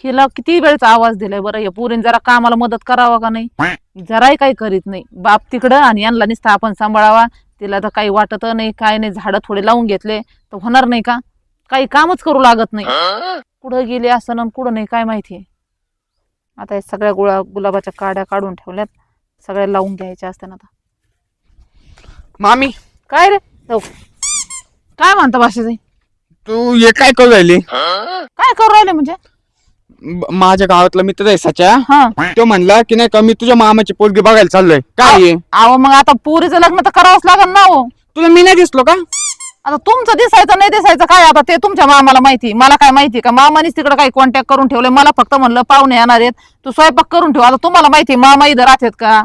हिला किती वेळचा आवाज दिलाय बरं, या पोरीने जरा कामाला मदत करावा का नाही, जराही काही करीत नाही. बाप तिकडं आणि यांना नुसतं आपण सांभाळावा. तिला तर काही वाटत नाही, काय नाही. झाडं थोडे लावून घेतले तर होणार नाही का? काही कामच करू लागत नाही. कुठं गेले असं ना कुठं नाही काय माहितीये. आता हे सगळ्या गुलाबाच्या काड्या काढून ठेवल्यात, सगळ्या लावून घ्यायच्या असत्या ना आता. मामी काय रे जाऊ, काय म्हणता भाषेचे? तू हे काय करू राहिली? काय करू राहिले म्हणजे? माझ्या गावातला मित्र आहे सच्या, हा तो म्हणला की नाही का मी तुझ्या मामाची पोरगी बघायला चाललोय. काय आहे? अहो मग आता पुरीचं लग्न तर करावंच लागेल ना हो. तुला मी नाही दिसलो का? आता तुमचं दिसायचं नाही दिसायचं काय, आता ते तुमच्या मामाला माहिती, मला काय माहिती का? मामानीच तिकडे काही कॉन्टॅक्ट करून ठेवले. मला फक्त म्हणलं पाहुणे येणार आहेत, तू स्वयंपाक करून ठेव. आता तुम्हाला माहिती मामा इथं राहतात का?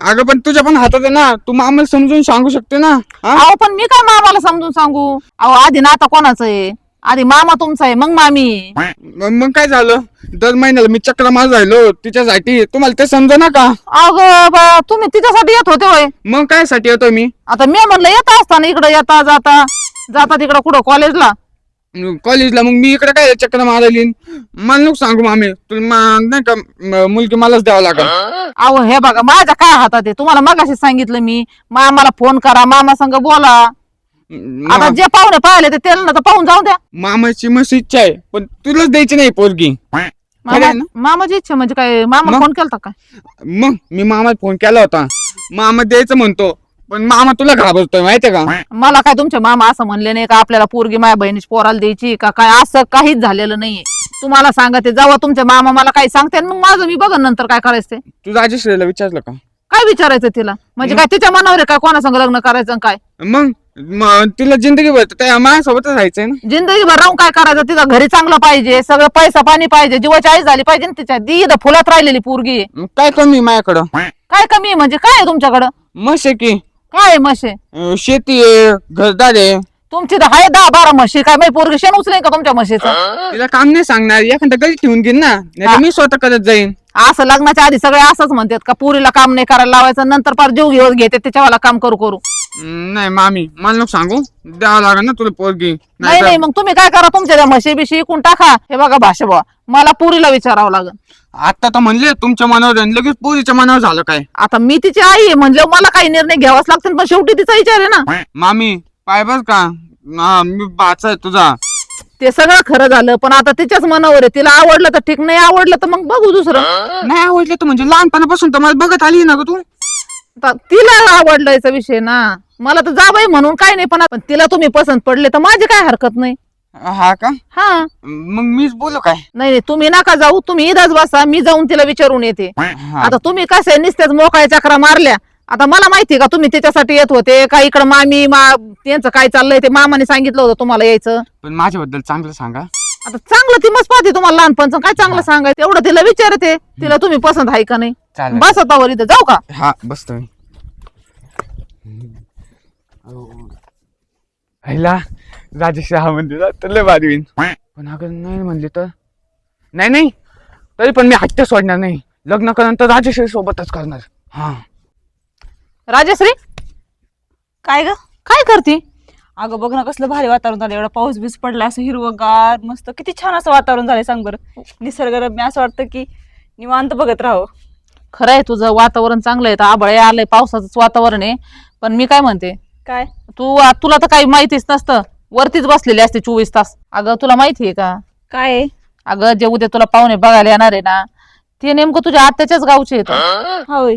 अगं पण तुझ्या पण हातात आहे ना, तू मामाला समजून सांगू शकते ना. हा? अहो पण मी काय मामाला समजून सांगू? अहो आधी ना आता कोणाचं आहे? आधी मामा तुमचा आहे, मग मामी. मग काय झालं? दर महिन्याला मी चक्र मार राहिलो तिच्यासाठी, तुम्हाला ते समजा ना का? अगं तुम्ही तिच्यासाठी येत होते होय? मग काय साठी येतो मी? आता मी म्हणलं येता असताना इकडे येता जाता जाता तिकडं कुठं कॉलेजला? कॉलेजला. मग मी इकडे काय चक्र मारायली? मला नको सांगू मामी, तुला नाही का मुलगी मलाच द्यावं लागेल. अहो हे बघा माझ्या काय हातात आहे, तुम्हाला मगाशी सांगितलं मी. मामाला फोन करा, मामा संग बोला. आता जे पाहुणे पाहिले ते त्यांना तर पाहून जाऊ द्या. मामाची मस्त इच्छा आहे, पण तुलाच द्यायची नाही पोरगी. खरं आहे ना? मामाची इच्छा म्हणजे काय? मामा मग? फोन केलता काय? मग मी मामाला फोन केला होता, मामा द्यायचं म्हणतो, पण मामा तुला घाबरतोय माहितीये का? मला काय तुमचे मामा असं म्हणले नाही का आपल्याला पोरगी माझ्या बहिणीची पोराला द्यायची का काय? असं काहीच झालेलं नाहीये. तुम्हाला सांगते जेव्हा तुमचे मामा मला काही सांगते मग माझं मी बघन नंतर काय करायचं ते. तू राजेश्रीला विचारलं का? काय विचारायचं तिला म्हणजे? काय तिच्या मनावर आहे काय कोणा संग लग्न करायचं आणि काय? मग तिला जिंदगी भर त्या माझ्यासोबतच राहायचंय ना. जिंदगीभर राहून काय करायचं? तिथं घरी चांगलं पाहिजे, सगळं पैसा पाणी पाहिजे, जीवाची आई झाली पाहिजे ना तिच्या. दी इथं फुलात राहिलेली पोरगी आहे. मग काय कमी आहे माझ्याकडं? काय कमी आहे म्हणजे? काय आहे तुमच्याकडं? मस्त आहे की, काय आहे म्हशे? शेती आहे, घरदार आहे. तुमची तर आहे 10-12 म्हशी. काय माहिती पोरगी शेण उचलेन का तुमच्या म्हशीचं? तिला काम नाही सांगणार, एखाद्या घरी ठेवून घेईन ना, नाही मी स्वतः करत जाईन. असं लग्नाच्या आधी सगळे असंच म्हणतात का पुरीला काम नाही करायला लावायचं, नंतर पार जीव घेऊन घेते त्याच्यावाला काम करू करू. नाही मामी, मला नको सांगू, द्यावं लागेल ना तुला पोरगी. नाही नाही मग तुम्ही काय करा, तुमच्या त्या म्हशी बिशी इकून टाका. हे बघा भाषा बुवा, मला पुरीला विचारावं लागेल. आता तर म्हणले तुमच्या मनावर आहे, लगेच पोरीच्या मनावर झालं काय? आता मी तिची आई आहे म्हणजे मला काही निर्णय घ्यावाच लागतील, पण शेवटी तिचा विचार आहे ना. मामी पाय बर का, मी बाचा आहे तुझा. ते सगळं खरं झालं, पण आता तिच्याच मनावर आहे. तिला आवडलं तर ठीक, नाही आवडलं तर मग बघू दुसरं. नाही आवडलं तर म्हणजे लहानपणापासून तर मला बघत आली ना ग तू. आता तिला आवडलायचा विषय ना, मला तर जावई म्हणून काय नाही, पण तिला तुम्ही पसंत पडले तर माझी काय हरकत नाही. हा का? हा मग मीच बोलू काय? नाही नाही तुम्ही नका जाऊ, तुम्ही इथंच बसा, मी जाऊन तिला विचारून येते. हा. आता तुम्ही कसे नुसत्याच मोकळ्या चक्रा मारल्या. आता मला माहिती का तुम्ही त्याच्यासाठी येत होते का? इकडं मामी त्यांचं काय चाललंय ते मामाने सांगितलं होतं तुम्हाला यायचं. पण माझ्याबद्दल चांगलं सांगा. आता चांगलं ती मस्त पाहते तुम्हाला लहानपणचं, काय चांगलं सांगायचं एवढं तिला विचारते. तिला तुम्ही पसंत आहे का नाही? चालेल. बस आता वर इथं जाऊ का? हा बसतो मी. पहिला राजेश हा म्हणजे तर लय भारी होईल, पण अगं नाही म्हणले तर नाही तरी पण मी हट्ट सोडणार नाही. लग्न करानंतर राजेश्री सोबतच करणार. हा राजश्री काय ग? काय करते? अगं बघ ना कसलं भारी वातावरण झालं, एवढा पाऊस बीस पडला, असं हिरवगार मस्त, किती छान असं वातावरण झालंय. सांग बरं, निसर्गरम्य असं वाटतं की निवांत बघत राहावं. खरं आहे तुझं वातावरण चांगलं आहे, आभाळ आलंय, पावसाचंच वातावरण आहे. पण मी काय म्हणते, काय? तुला तर काही माहितीच नसतं, वरतीच बसलेली असते 24 तास. अगं तुला माहिती आहे का? काय आहे? अगं जे उद्या तुला पाहुणे बघायला येणार आहे ना, ते नेमकं तुझ्या आत्याच्याच गावचे येत. हा होय.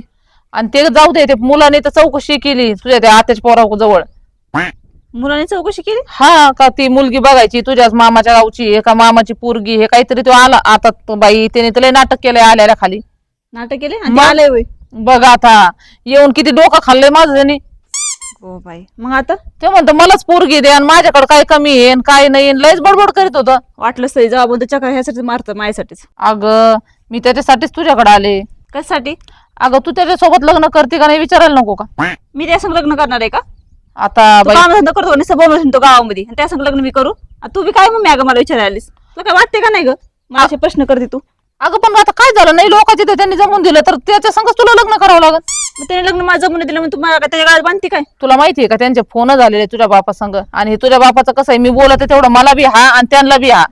आणि ते जाऊ दे, ते मुलाने तर चौकशी केली तुझ्या त्या आत्याच्या पोरा जवळ. मुलाने चौकशी केली? हा का ती मुलगी बघायची तुझ्याच मामाच्या गावची आहे का मामाची पोरगी हे काहीतरी तो आला आता तो बाई, त्याने तुला नाटक केलंय आल्याला खाली. नाटक केले आणि मग? ते आलंय होय. बघ आता येऊन किती डोकं खाल्लंय माझं त्याने. हो बाई, मग आता ते म्हणतो मलाच पोरगी दे आणि माझ्याकडे काय कमी आहे आणि काय नाही, लयच बडबड करीत होतं. वाटलं सही जबाब बोलतो चक्र ह्यासाठी मारतं माझ्यासाठीच. अगं मी त्याच्यासाठीच तुझ्याकडे आले. कशासाठी? अगं तू त्याच्यासोबत लग्न करते का नाही विचारायला नको का? मी त्या संग लग्न करणार आहे का? आता बाई काम धंदा करतो आणि सभा म्हणतो गावामध्ये, आणि त्या संग लग्न मी करू? आणि तू बी काय मग मला विचारायला आलीस? तुला काय वाटते का नाही ग? मला असे प्रश्न करते तू. अगं पण आता काय झालं नाही, लोकांचे ते त्यांनी जमून दिलं तर त्याच्या संगच तुला लग्न करावं लागत. मग त्याने लग्न माझं जमून दिलं, मग तुम्हाला त्याच्या गाळात बांधते काय? तुला माहितीये का त्यांचे फोन झालेले तुझ्या बापा संग, आणि तुझ्या बापाचं कसं आहे, मी बोलते तेवढं मला बी हा आणि त्यांना बी हा.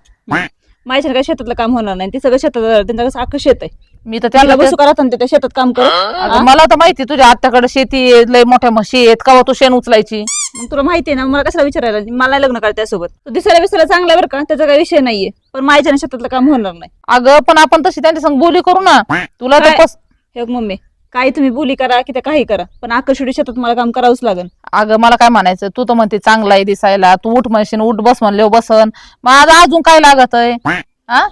माझ्या काही शेतातलं काम होणार नाही. ते सगळं शेतात त्यांचं कसं अख्खं शेत आहे. मी तर त्याला त्याला बसू करा त्या शेतात काम कर. अगं मला तर माहिती तुझ्या आत्याकडे शेती आहे, लय मोठ्या म्हशी आहेत, कवा तू शेण उचलायची. मग तुला माहिती आहे ना, मला कशाला विचारायला, मला लग्न करायचं त्यासोबत. तो दिसायला विसायला चांगला बरं का, त्याचा काही विषय नाहीये, पण माझ्या शेतातलं काम होणार नाही. अगं पण आपण तशी त्यांच्या संग बोली करू ना. तुला तर काय? हे बघ मम्मी, काही तुम्ही बोली करा की ते काही करा, पण आकर्षुडी शेतात मला काम करावंच लागेल. अगं मला काय म्हणायचं, तू तर म्हणते चांगला आहे दिसायला, तू उठ म्हणशील उठ बस म्हणले बसन, मग आज अजून काय लागत आहे? हा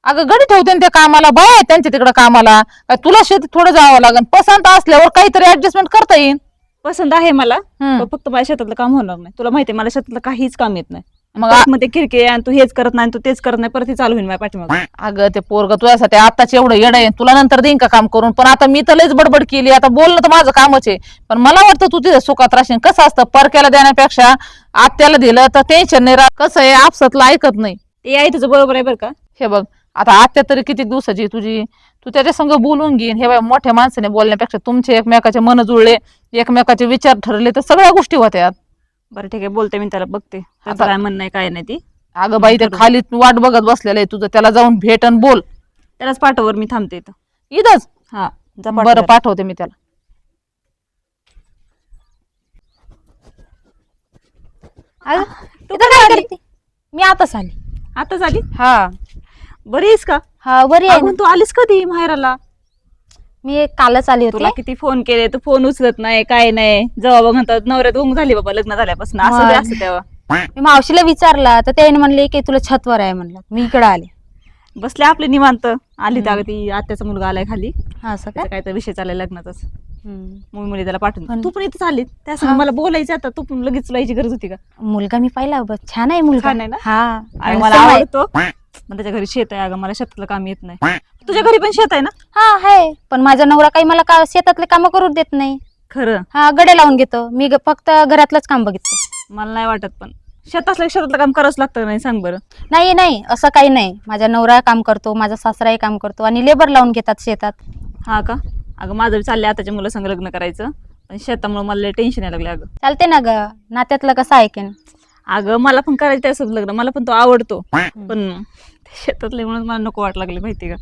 अगं गडी ठेवते ना त्या कामाला, बाय आहे त्यांच्या तिकडे कामाला, काय तुला शेतीत थोडं जावं लागेल. पसंत असल्यावर काहीतरी ऍडजस्टमेंट करता येईल. पसंत आहे मला, हम्म. पण फक्त माझ्या शेतातलं काम होणार नाही. तुला माहिती आहे मला शेतातलं काहीच काम येत नाही. मग परत मग ते किरकिरे आणि तू हेच करत नाही, तू तेच करत नाही, परत हे चालू होईल माझ्या पाठीमागे. अगं ते पोरग तुझ्यासाठी आताच एवढं येडं आहे, तुला नंतर देईन का काम करून. पण आता मी तर लयच बडबड केली, आता बोलणं तर माझं कामच आहे. पण मला वाटतं तू तिथे सुखात राहशील. कसं असतं, परक्याला देण्यापेक्षा आत्याला दिलं तर टेन्शन नाही राहत. कसं आहे, आपसातलं ऐकत नाही. ते आहे तुझं बरोबर आहे बरं का. हे बघ आता आत्या तरी किती दिवसाची आहे तुझी, तू त्याच्या संग बोलून घेईन. हे बघ मोठ्या माणसाने बोलण्यापेक्षा तुमचे एकमेकाचे मन जुळले, एकमेकाचे विचार ठरले तर सगळ्या गोष्टी होत्यात. बरं ठीक आहे, बोलते मी त्याला, बघते त्याचं काय म्हणणं आहे काय नाही. ती अगं बाई ते खाली वाट बघत बसलेलं आहे तुझं, त्याला जाऊन भेट आणि बोल. त्यालाच पाठवर, मी थांबते इथं. इथंच हा जा बरं पाठव. पाठवते मी त्याला. अगं, तू इथं काय काय आली? करते? मी आताच आली. आता झाली. हा बरी आहेस का? हा बरी आहे अगं, ना. तू आलीस कधी माहेराला? मी कालच आली तुला होती. किती फोन केले, तू फोन उचलत नाही, काय नाही. जेव्हा म्हणतात नवऱ्यात ऊंग झाली बाबा लग्न झाल्यापासून, असं बी मग. असं तेव्हा मी मावशीला विचारला तर त्याने म्हणले की तुला छतवर आहे म्हणलं. मी इकडे आले. बसले आपले निवांत. आली तर ती आत्याचा मुलगा आलाय खाली, हा असं काय? त्याचा काय तर विषय चाललाय लग्नाचाच. हम्म. मग मुली त्याला पाठवून, पण- तू पण इथं चालली त्यासंग मला बोलायचं. आता तू पण लगेच तुला यायची गरज होती का? मुलगा मी पाहिला बघ, छान आहे मुलगा. छान आहे ना? हा आणि आणि मला सम आहे. आवडतो. पण त्याच्या घरी शेत आहे. अगं मला शेतातलं काम येत नाही. तुझ्या घरी पण शेत आहे ना? हा आहे, पण माझा नवरा काही मला शेतातले काम करू देत नाही. खरं हा गडे लावून घेतो. मी फक्त घरातलंच काम बघितलं. मला नाही वाटत, पण शेत असलं की शेतातलं काम करावंच लागतं नाही, सांग बरं. नाही नाही असं काही नाही. माझा नवरा काम करतो, माझा सासराही काम करतो आणि लेबर लावून घेतात शेतात. हा का? अगं माझं चाललंय आताच्या मुलं संग लग्न करायचं, पण शेतामुळे मला टेन्शन यायला लागले. अगं चालते ना ग, नात्यातलं कसं ऐकेन. अगं मला पण करायचं त्यासोबत लग्न, मला पण तो आवडतो, पण शेतातले म्हणून मला नको वाट लागली माहिती का.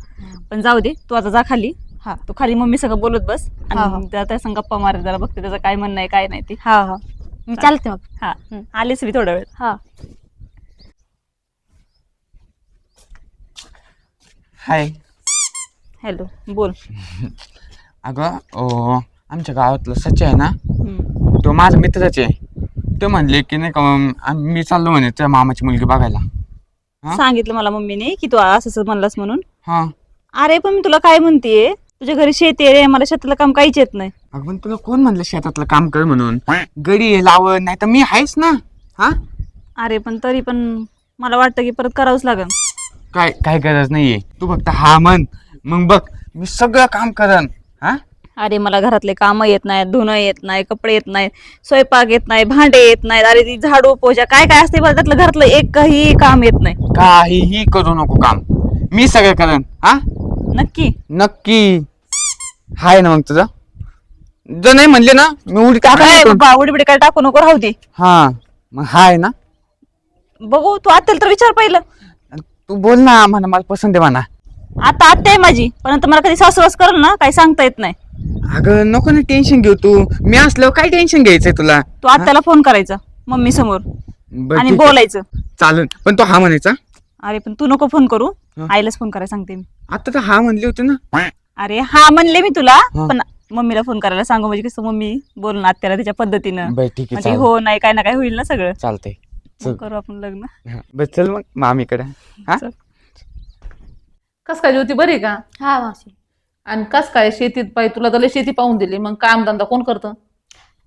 पण जाऊ दे, तू आता जा खाली. हा तू खाली मम्मी संग बोलत बस हा, हा. आणि त्या संग गप्पा मारत जरा, बघते त्याचं काय म्हणणं आहे काय नाही ते. हा हा मी चालते मग. हा आलीस मी थोडा वेळ. हा हाय. हॅलो, बोल. अगं आमच्या गावातलं सच्चे आहे ना, हम्म. तो माझा मित्रच आहे. ते म्हणले की नाही का मी चाललो म्हणे त्या मामाची मुलगी बघायला. हा? सांगितलं मला मम्मीने की तू असं असं म्हणलास म्हणून. हा अरे पण मी तुला काय म्हणतेय, तुझ्या घरी शेती आहे रे, मला शेतातलं काम काहीच येत नाही. अगं पण तुला कोण म्हणलं शेतातलं काम कर म्हणून? गडी लावण नाही तर मी आहेच ना. हा अरे पण तरी पण मला वाटतं की परत करावंच लागेल. काय काय गरज नाहीये, तू फक्त हा म्हण, मग बघ मी सगळं काम करन. हा अरे मला घरातले काम येत नाहीत, धुणं येत नाही, कपडे येत नाहीत, स्वयंपाक येत नाही, भांडे येत नाहीत. अरे ती झाडू पोछा काय काय असते बरं, त्यातलं घरातलं एकही काम येत नाही. काहीही करू नको काम, मी सगळं करन. हा नक्की? नक्की. हाय ना मग तुझं, जर नाही म्हणले ना मी उडी काय टाका. बाबा उडीबिडी काय टाकू नको, राहू दे. हा मग हाय ना, बघू, तू आत्याला तर विचार पहिलं. तू बोल ना, म्हणा मला पसंत आहे म्हणा. आता आत्या आहे माझी, पण आता मला कधी सासूरवास करल ना, काही सांगता येत नाही. अगं नको ना टेन्शन घेऊ तू, मी असल्यावर काय टेन्शन घ्यायचंय तुला. तू आत्याला फोन करायचा मम्मी समोर बरं, आणि ठीक आहे. बोलायचं. चालेल, पण तो हा म्हणायचा. अरे पण तू नको फोन करू, हा. आईलाच फोन करायला सांगते मी. आता तर हा म्हणली होती ना. अरे हा म्हणले मी तुला, हा. पण मम्मीला फोन करायला सांगू, म्हणजे कसं मम्मी बोल ना आत्याला त्याच्या पद्धतीनं, बरं ठीक आहे, म्हणजे चालेल. हो नाही काय ना काय होईल ना सगळं. चालतंय. मग चल. करू आपण लग्न. हा, बरं चल मग मामीकडे. हा चल. कस काय ज्योती बरी का? हा मावशी. आणि कस काय शेतीत पाय, तुला तर लय शेती पाहून दिली, मग काम धंदा कोण करतं?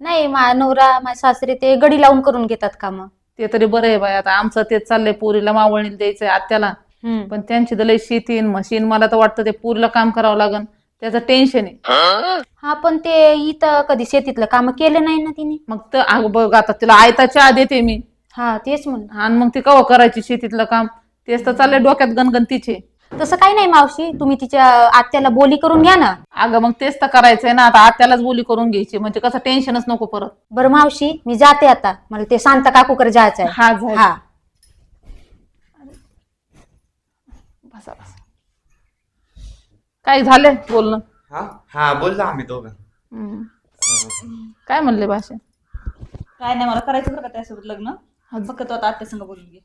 नाही नवरा माझे सासरे ते गडी लावून करून घेतात काम. ते तरी बरं आहे बाय. आता आमचं तेच चाललंय, पोरीला मावळणी द्यायचंय आत्याला, पण त्यांची तर लय शेती मशीन, मला तर वाटतं ते पोरीला काम करावं लागन, त्याचं टेन्शन आहे. हा पण ते इथं कधी शेतीतलं काम केलं नाही ना तिने. मग तर अगं बघ आता तिला आयताच्या देते मी, हा तेच म्हणलं. आणि मग ती कवा करायची शेतीतलं काम, तेच तर चाललंय डोक्यात गणगण तिचे. तसं काही नाही मावशी, तुम्ही तिच्या आत्याला बोली करून घ्या ना. अगं मग तेच तर करायचंय ना, आता आत्यालाच बोली करून घ्यायची, म्हणजे कसं टेन्शनच नको परत. बरं मावशी मी जाते आता, मला ते शांता काकूकडे जायचं आहे. हा झालं. हा बसा बसा. काय झाले बोलणं? हा बोललो आम्ही दोघं. हम्म. काय म्हणले भाषा? काय नाही, मला करायचं बरं का त्यासोबत लग्न. फक्त तो आता आत्या संग बोलून घे.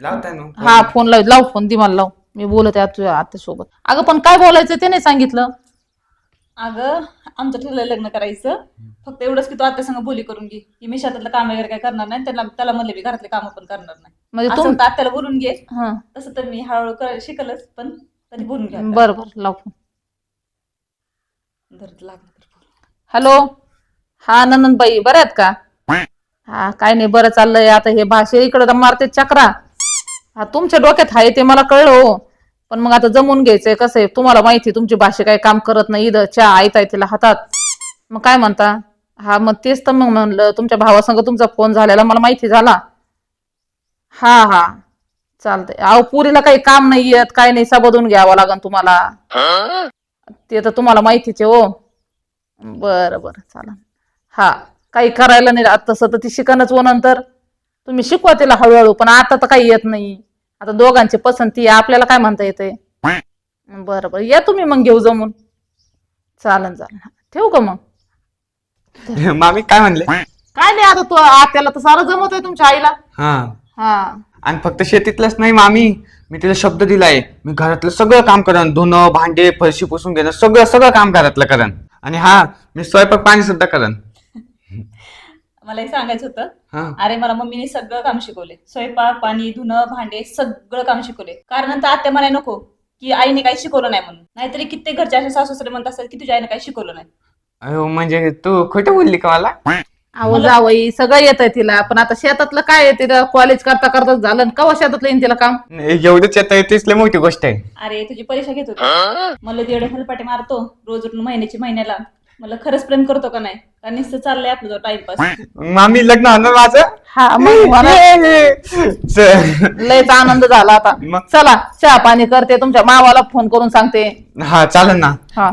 लावताय ना हा फोन लाव फोन दे मला लाव. मी बोलत आहे तुझ्या आत्यासोबत. अगं पण काय बोलायचं ते नाही सांगितलं. अगं आमचं ठरलंय लग्न करायचं. फक्त एवढंच की तू आत्या संग बोली करून घे की मी शेतातलं काम वगैरे काय करणार नाही. त्याला म्हणले मी घरातले काम पण करणार नाही. म्हणजे असं तुम होतं, आत्याला बोलून घे. हा तसं तर मी हळूहळू शिकलच, पण तरी बोलून घ्या. बरं बरं लाव फोन. लागलं तर बोल. हॅलो. हा नंदनबाई बऱ्या आहेत का? हा काय नाही बरं चाललंय. आता हे भाषे इकडे मारते चक्रा. हा तुमच्या डोक्यात आहे ते मला कळलं हो. पण मग आता जमून घ्यायचंय. कसं आहे तुम्हाला माहिती तुमची भाषा काही काम करत नाही. इथं चहा आयताय तिला हातात. मग काय म्हणता? हा मग तेच तर मग म्हणलं तुमच्या भावासंग तुमचा फोन झालेला मला माहिती झाला. हा हा चालतंय. अहो पुरीला काही काम नाही येत काय नाही, सबदून घ्यावं लागन तुम्हाला. ते तर तुम्हाला माहितीच आहे हो. बरं बरं चालेल. हा काही करायला नाही राहत तसं तर ती शिकणच हो. नंतर तुम्ही शिकवा तिला हळूहळू. पण आता तर काही येत नाही. आता दोघांची पसंती आहे, आपल्याला काय म्हणता येते. बरं बरं या तुम्ही मग घेऊ जमून. चालेल चालेल. ठेवू का मग? मामी काय म्हणले? काय नाही आता तू आत्याला तर सारं जमत आहे तुमच्या आईला. हा हा आणि फक्त शेतीतलंच नाही मामी, मी तिला शब्द दिलाय मी घरातलं सगळं काम करेन. धुणं भांडे फरशी पुसून घेणं सगळं सगळं काम घरातलं करेन. आणि हा मी स्वयंपाक पाणी सुद्धा करेन. मला एक सांगायचं होतं. हा अरे मला मम्मीने सगळं काम शिकवले. स्वयंपाक पाणी धुणं भांडे सगळं काम शिकवले. कारण नंतर आत्या म्हणाय नको की आईने काही शिकवलं नाही म्हणून. नाहीतरी कित्येक घरचे असे सासू सासरे म्हणत असतात की तुझ्या आईने काही शिकवलं नाही. अयो म्हणजे तू खोटं बोलली का मला? अहो जावई सगळं येत आहे तिला. पण आता शेतातलं काय आहे तिला कॉलेज करता करता झालं. कवा शेतातलं येईन तिला काम? एवढंच येतं तीच लय मोठी गोष्ट आहे. अरे तुझी परीक्षा घेत होती. मला जेवढे हलपाटे मारतो रोज उठून महिन्याला. मला खरंच प्रेम करतो का नाही का नुसतं चाललंय आपलं जो टाइमपास. मामी लग्न होणार माझं? हा मग मला चल. लयच आनंद झाला आता. मग? चला चहा पाणी करते तुमच्या मावाला फोन करून सांगते. हा चालेल ना. हा